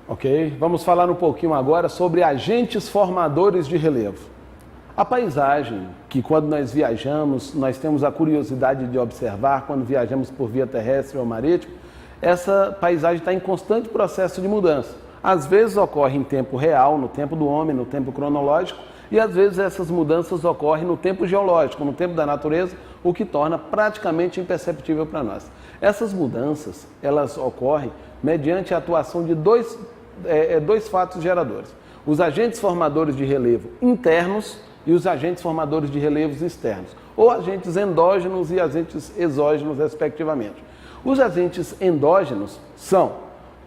Ok? Vamos falar um pouquinho agora sobre agentes formadores de relevo. A paisagem, que quando nós viajamos, nós temos a curiosidade de observar quando viajamos por via terrestre ou marítima, essa paisagem está em constante processo de mudança. Às vezes ocorre em tempo real, no tempo do homem, no tempo cronológico, e às vezes essas mudanças ocorrem no tempo geológico, no tempo da natureza, o que torna praticamente imperceptível para nós. Essas mudanças, elas ocorrem mediante a atuação de dois fatos geradores. Os agentes formadores de relevo internos e os agentes formadores de relevos externos, ou agentes endógenos e agentes exógenos, respectivamente. Os agentes endógenos são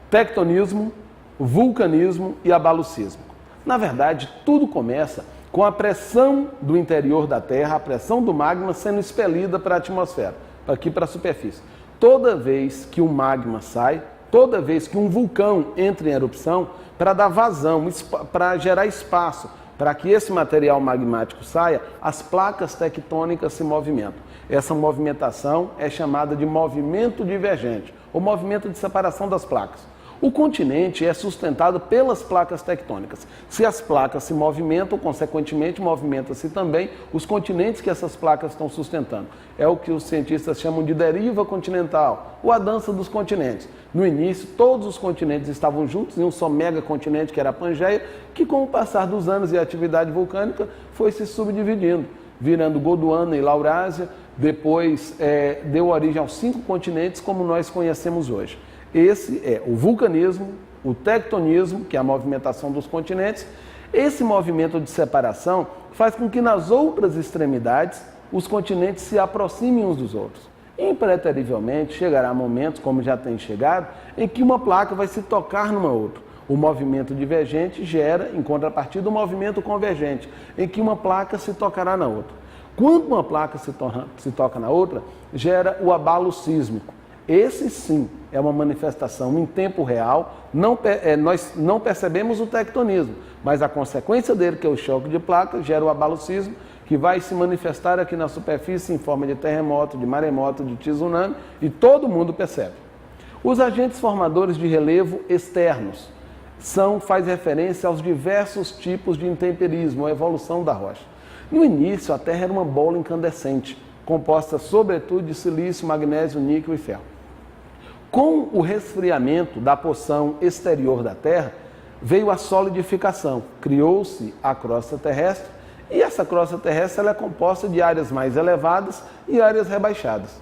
tectonismo, vulcanismo e abalo sísmico. Na verdade, tudo começa com a pressão do interior da Terra, a pressão do magma sendo expelida para a atmosfera, aqui para a superfície. Toda vez que o magma sai, toda vez que um vulcão entra em erupção, para dar vazão, para gerar espaço, para que esse material magmático saia, as placas tectônicas se movimentam. Essa movimentação é chamada de movimento divergente, ou movimento de separação das placas. O continente é sustentado pelas placas tectônicas. Se as placas se movimentam, consequentemente, movimenta-se também os continentes que essas placas estão sustentando. É o que os cientistas chamam de deriva continental, ou a dança dos continentes. No início, todos os continentes estavam juntos em um só megacontinente, que era a Pangeia, que com o passar dos anos e a atividade vulcânica foi se subdividindo, virando Gondwana e Laurásia, depois deu origem aos 5 continentes como nós conhecemos hoje. Esse é o vulcanismo, o tectonismo, que é a movimentação dos continentes. Esse movimento de separação faz com que nas outras extremidades os continentes se aproximem uns dos outros. Impreterivelmente chegará momentos, como já tem chegado, em que uma placa vai se tocar numa outra. O movimento divergente gera, em contrapartida, o movimento convergente, em que uma placa se tocará na outra. Quando uma placa se toca na outra, gera o abalo sísmico. Esse sim é uma manifestação em tempo real, nós não percebemos o tectonismo, mas a consequência dele, que é o choque de placa, gera o abalo sísmico, que vai se manifestar aqui na superfície em forma de terremoto, de maremoto, de tsunami, e todo mundo percebe. Os agentes formadores de relevo externos faz referência aos diversos tipos de intemperismo, a evolução da rocha. No início, a Terra era uma bola incandescente, composta sobretudo de silício, magnésio, níquel e ferro. Com o resfriamento da porção exterior da Terra, veio a solidificação, criou-se a crosta terrestre, e essa crosta terrestre ela é composta de áreas mais elevadas e áreas rebaixadas.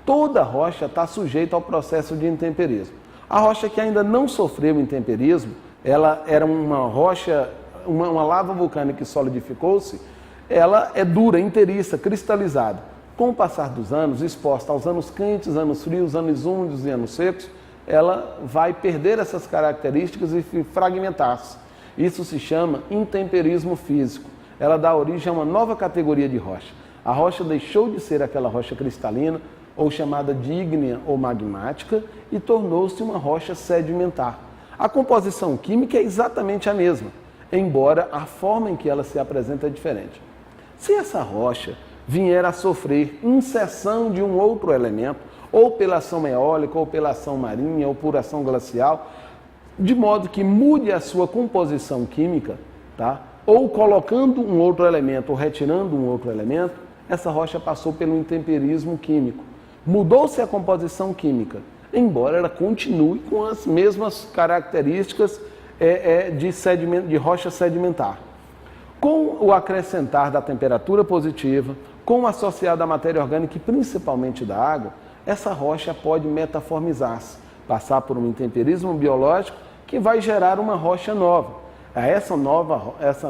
Toda rocha está sujeita ao processo de intemperismo. A rocha que ainda não sofreu intemperismo, ela era uma rocha, uma lava vulcânica que solidificou-se, ela é dura, inteiriça, cristalizada. Com o passar dos anos, exposta aos anos quentes, anos frios, anos úmidos e anos secos, ela vai perder essas características e fragmentar-se. Isso se chama intemperismo físico. Ela dá origem a uma nova categoria de rocha. A rocha deixou de ser aquela rocha cristalina, ou chamada de ígnea ou magmática, e tornou-se uma rocha sedimentar. A composição química é exatamente a mesma, embora a forma em que ela se apresenta é diferente. Se essa rocha vier a sofrer inserção de um outro elemento, ou pela ação eólica, ou pela ação marinha, ou por ação glacial, de modo que mude a sua composição química, tá? Ou colocando um outro elemento, ou retirando um outro elemento, essa rocha passou pelo intemperismo químico. Mudou-se a composição química, embora ela continue com as mesmas características de rocha sedimentar. Com o acrescentar da temperatura positiva, com o associado à matéria orgânica e principalmente da água, essa rocha pode metaformizar-se, passar por um intemperismo biológico que vai gerar uma rocha nova. Essa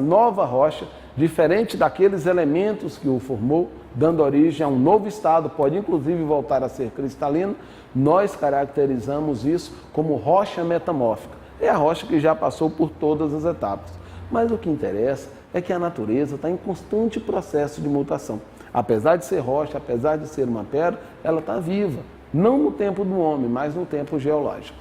nova rocha, diferente daqueles elementos que o formou, dando origem a um novo estado, pode inclusive voltar a ser cristalino, nós caracterizamos isso como rocha metamórfica. É a rocha que já passou por todas as etapas. Mas o que interessa é que a natureza está em constante processo de mutação. Apesar de ser rocha, apesar de ser uma pedra, ela está viva. Não no tempo do homem, mas no tempo geológico.